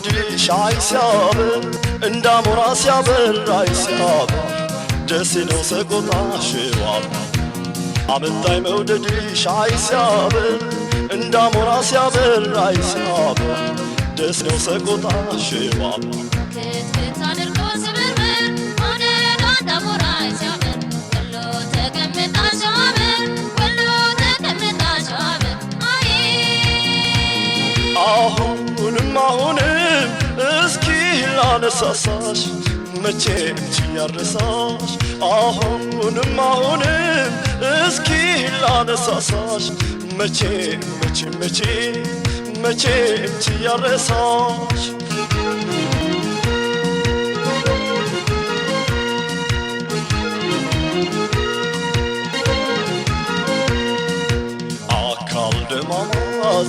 መውደድሽ አይሲያበር እንዳሞራ ሲያበር አይሲያበር ደስ ነው ሰቆጣሽ ዋብ አመጣኝ መውደድሽ አይሲያበር እንዳሞራ ሲያበር አይሲያበር ደስ ነው ሰቆጣሽ ዋብ ክትክት አድርጎ ስብርብር መውደድ እንዳሞራ ሲያበር ወሎ ተቀምጣ ሻበር ወሎ ተቀምጣ ሻበር አሁንም እስኪ ላነሳሳሽ መቼም ችያረሳሽ አሁንም እስኪ ላነሳሳሽ መቼም ችያረሳሽ አካል ደማማ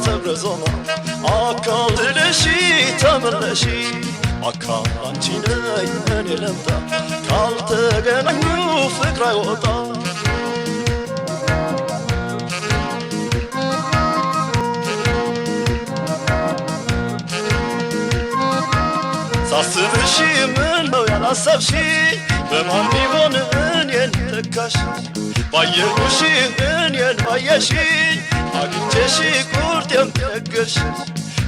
ዘብረዞማ አካል ትለሺ ተመለሺ አካል አንቺ ነይ እኔ ለምታ ካልተገናኙ ፍቅር አይወጣ ሳስብሽ ምን ነው ያላሰብሽ በማን ቢሆን እኔን ተካሽ ባየሁሽ እኔን ባየሽ አግኝቼሽ ቁርጥ የምነገርሽ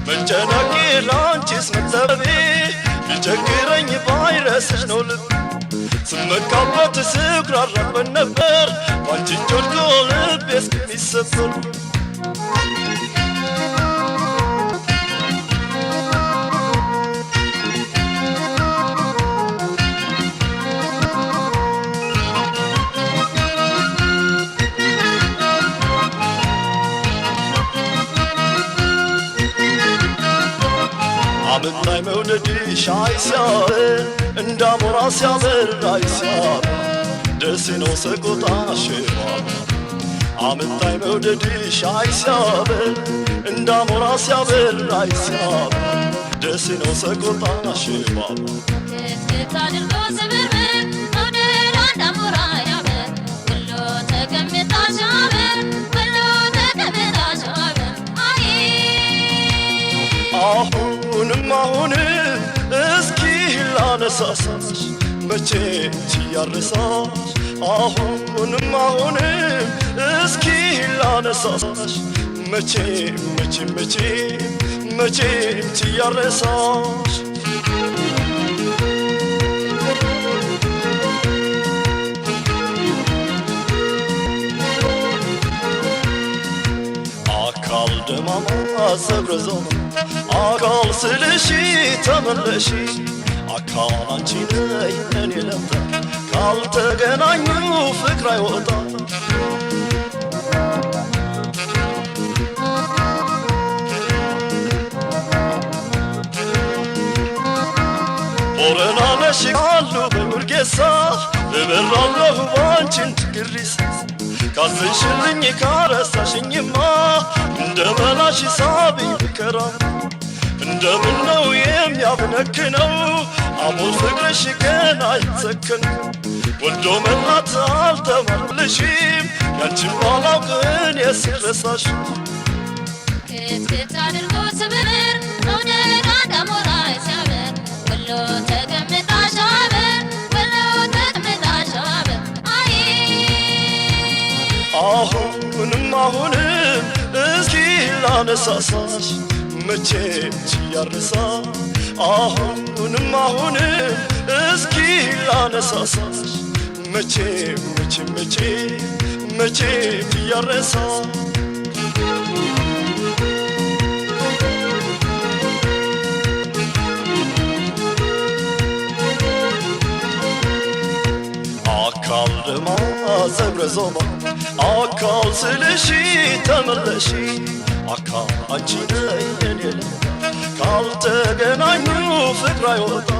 መጨነቄ ላንቺስ መጠበቤ ቢቸግረኝ ባይረስሽ ነው ልብ ስመካበት ስኩራራበት ነበር ባንቺ ጆልጎ ልቤ እስከሚሰበር አመጣኝ መውደድሽ አይሲያበር እንዳሞራ ሲያበር አይሲያበር ደስ ነው ሰቆጣሽ ዋብ አመጣኝ መውደድሽ አይሲያበር እንዳሞራ ሲያበር አይሲያበር ደስ ነው ሰቆጣሽ ዋብ ክትክት አድርጎ ስብርብር መውደድ እንዳሞራ ሲያበር ወሎ ተቀምጣ ሻበር ወሎ ተቀምጣ ሻበር አሁንም እስኪ ላነሳሳሽ መቼም ችያረሳሽ አሁንም እስኪ ላነሳሳሽ መቼም ችያረሳሽ አካል ደማማ ዘብረዞማ አካል ስልሽ ተመለሺ አካል አንቺ ነይ እኔ ለምታ ካልተገናኙ ፍቅር አይወጣ ቦረና ነሽ ካሉ በሙርጌሳ እበራለሁ ባንቺን ትግሪሳ ካዘንሽልኝ ካረሳሽኝማ እንደመላሽ ሳቢ ብከራ እንደምን ነው የሚያብነክነው አሞል ፍቅርሽ ገና አይሰከን ወልዶ መላት አልተማርልሽም ያንቺን ባላውቅ እኔስ ረሳሽ ክትክት አድርጎ ስብርብር መውደድ እንዳሞራ ሲያበር ወሎ ተቀምጣ ሻበር ወሎ ተቀምጣ ሻበር አሁንም እስኪ ላነሳሳሽ መቼም ችያረሳሽ አሁንም እስኪ ላነሳሳሽ መቼም ችያረሳሽ አካል ደማማ ዘብረዞማ አካል ስልሽ ተመለሺ አካል አንቺ ነይ እኔ ለምታ ካልተገናኙ ፍቅር አይወጣ